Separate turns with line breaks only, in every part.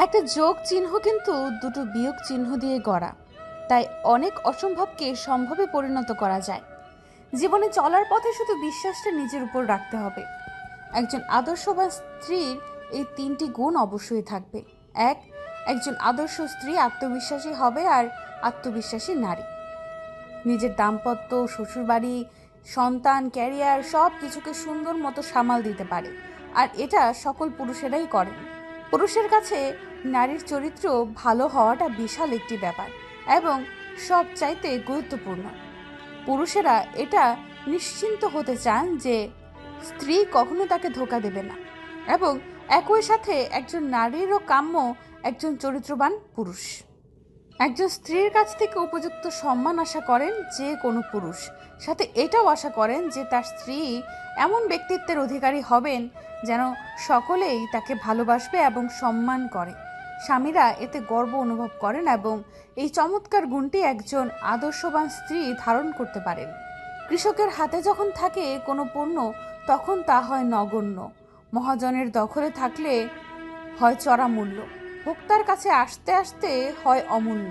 একটা যোগ চিহ্ন কিন্তু দুটো বিয়োগ চিহ্ন দিয়ে গড়া, তাই অনেক অসম্ভবকে সম্ভবে পরিণত করা যায়। জীবনে চলার পথে শুধু বিশ্বাসটা নিজের উপর রাখতে হবে। একজন আদর্শবান স্ত্রীর এই তিনটি গুণ অবশ্যই থাকবে। এক, একজন আদর্শ স্ত্রী আত্মবিশ্বাসী হবে আর আত্মবিশ্বাসী নারী নিজের দাম্পত্য, শ্বশুরবাড়ি, সন্তান, ক্যারিয়ার সব কিছুকে সুন্দর মতো সামাল দিতে পারে। আর এটা সকল পুরুষেরাই করেন। পুরুষের কাছে নারীর চরিত্র ভালো হওয়াটা বিশাল একটি ব্যাপার এবং সব চাইতে গুরুত্বপূর্ণ। পুরুষেরা এটা নিশ্চিন্ত হতে চান যে স্ত্রী কখনো তাকে ধোঁকা দেবে না এবং একই সাথে একজন নারীরও কাম্য একজন চরিত্রবান পুরুষ। একজন স্ত্রীর কাছ থেকে উপযুক্ত সম্মান আশা করেন যে কোনো পুরুষ, সাথে এটাও আশা করেন যে তার স্ত্রী এমন ব্যক্তিত্বের অধিকারী হবেন যেন সকলেই তাকে ভালোবাসবে এবং সম্মান করে। স্বামীরা এতে গর্ব অনুভব করেন এবং এই চমৎকার গুণটি একজন আদর্শবান স্ত্রী ধারণ করতে পারেন। কৃষকের হাতে যখন থাকে কোনো পণ্য, তখন তা হয় নগণ্য, মহাজনের দখলে থাকলে হয় চড়া মূল্য, ভোক্তার কাছে আসতে আসতে হয় অমূল্য।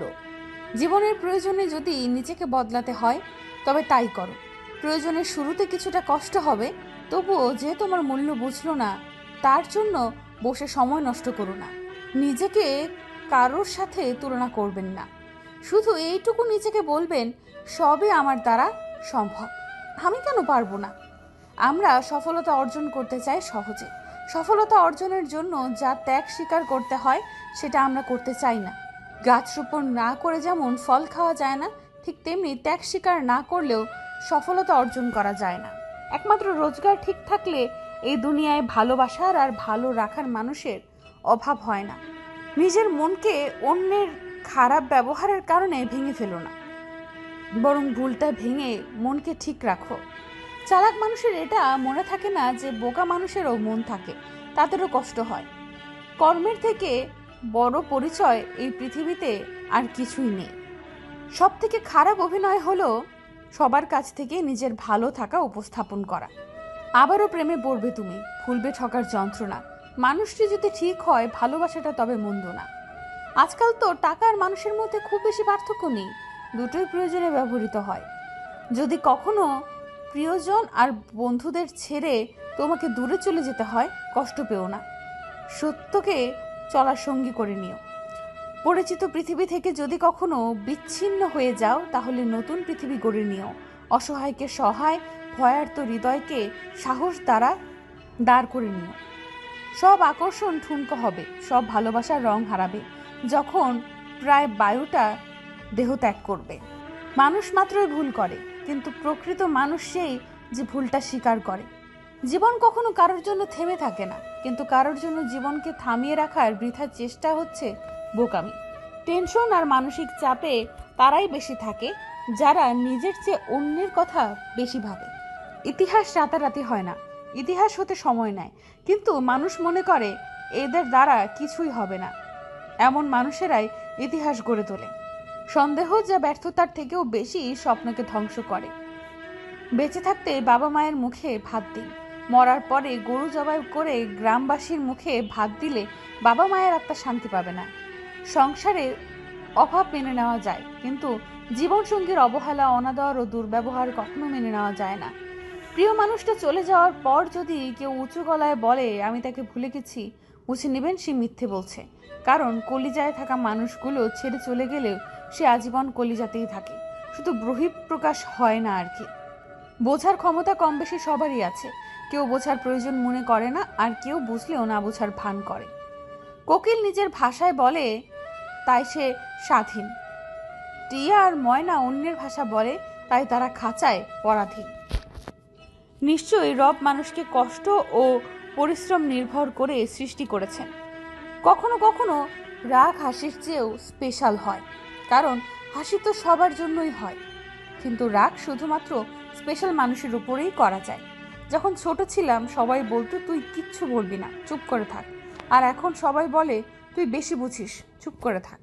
জীবনের প্রয়োজনে যদি নিজেকে বদলাতে হয় তবে তাই করো। প্রয়োজনের শুরুতে কিছুটা কষ্ট হবে, তবুও যে তোমার মূল্য বুঝলো না তার জন্য বসে সময় নষ্ট করো না। নিজেকে কারোর সাথে তুলনা করবেন না, শুধু এইটুকু নিজেকে বলবেন সবই আমার দ্বারা সম্ভব, আমি কেন পারবো না। আমরা সফলতা অর্জন করতে চাই সহজে। সফলতা অর্জনের জন্য যা ত্যাগ স্বীকার করতে হয় সেটা আমরা করতে চাই না। গাছ রোপণ না করে যেমন ফল খাওয়া যায় না, ঠিক তেমনি ত্যাগ স্বীকার না করলেও সফলতা অর্জন করা যায় না। একমাত্র রোজগার ঠিক থাকলে এই দুনিয়ায় ভালোবাসার আর ভালো রাখার মানুষের অভাব হয় না। নিজের মনকে অন্যের খারাপ ব্যবহারের কারণে ভেঙে ফেলো না, বরং ভুলটা ভেঙে মনকে ঠিক রাখো। চালাক মানুষের এটা মনে থাকে না যে বোকা মানুষেরও মন থাকে, তাদেরও কষ্ট হয়। কর্মের থেকে বড় পরিচয় এই পৃথিবীতে আর কিছুই নেই। সব থেকে খারাপ অভিনয় হলো সবার কাছ থেকে নিজের ভালো থাকা উপস্থাপন করা। আবারও প্রেমে পড়বে তুমি, ভুলবে ঠকার যন্ত্রণা। মানুষটি যদি ঠিক হয়, ভালোবাসাটা তবে মন্দ না। আজকাল তো টাকা আর মানুষের মধ্যে খুব বেশি পার্থক্য নেই, দুটোই প্রয়োজনে ব্যবহৃত হয়। যদি কখনো প্রিয়জন আর বন্ধুদের ছেড়ে তোমাকে দূরে চলে যেতে হয়, কষ্ট পেও না, সত্যকে চলার সঙ্গী করে নিও। পরিচিত পৃথিবী থেকে যদি কখনো বিচ্ছিন্ন হয়ে যাও, তাহলে নতুন পৃথিবী গড়ে নিও। অসহায়কে সহায়, ভয়ার্ত হৃদয়কে সাহস দ্বারা দাঁড় করে নিও। সব আকর্ষণ ঠুনকো হবে, সব ভালোবাসার রং হারাবে যখন প্রায় বায়ুটা দেহ ত্যাগ করবে। মানুষ মাত্রই ভুল করে, কিন্তু প্রকৃত মানুষ সেই যে ভুলটা স্বীকার করে। জীবন কখনো কারোর জন্য থেমে থাকে না, কিন্তু কারোর জন্য জীবনকে থামিয়ে রাখার বৃথা চেষ্টা হচ্ছে বোকামি। টেনশন আর মানসিক চাপে তারাই বেশি থাকে যারা নিজের চেয়ে অন্যের কথা বেশি ভাবে। ইতিহাস রাতারাতি হয় না, ইতিহাস হতে সময় নেয়, কিন্তু মানুষ মনে করে এদের দ্বারা কিছুই হবে না। এমন মানুষেরাই ইতিহাস গড়ে তোলে। সন্দেহ যা ব্যর্থতার থেকেও বেশি স্বপ্নকে ধ্বংস করে। বেঁচে থাকতে বাবা মায়ের মুখে ভাত দিন, মরার পরে গরু জবাই করে গ্রামবাসীর মুখে ভাত দিলে বাবা মায়ের আত্মা শান্তি পাবে না। সংসারে অভাব মেনে নেওয়া যায়, কিন্তু জীবনসঙ্গীর অবহেলা, অনাদর ও দুর্ব্যবহার কখনো মেনে নেওয়া যায় না। প্রিয় মানুষটা চলে যাওয়ার পর যদি কেউ উঁচু গলায় বলে আমি তাকে ভুলে গেছি, বুঝে নেবেন সে মিথ্যে বলছে। কারণ কলিজায় থাকা মানুষগুলো ছেড়ে চলে গেলেও সে আজীবন কলিজাতেই থাকে, শুধু বহিঃপ্রকাশ হয় না আর কি। বোঝার ক্ষমতা কম বেশি সবারই আছে, কেউ বোঝার প্রয়োজন মনে করে না, আর কেউ বুঝলেও না বোঝার ভান করে। কোকিল নিজের ভাষায় বলে তাই সে স্বাধীন, টিয়া আর ময়না অন্যের ভাষা বলে তাই তারা খাঁচায় পরাধীন। নিশ্চয়ই রব মানুষকে কষ্ট ও পরিশ্রম নির্ভর করে সৃষ্টি করেছেন। কখনো কখনো রাগ হাসির চেয়েও স্পেশাল হয়, কারণ হাসি তো সবার জন্যই হয়, কিন্তু রাগ শুধুমাত্র স্পেশাল মানুষের উপরেই করা যায়। যখন ছোট ছিলাম সবাই বলতো তুই কিচ্ছু বলবি না, চুপ করে থাক, আর এখন সবাই বলে তুই বেশি বুঝিস, চুপ করে থাক।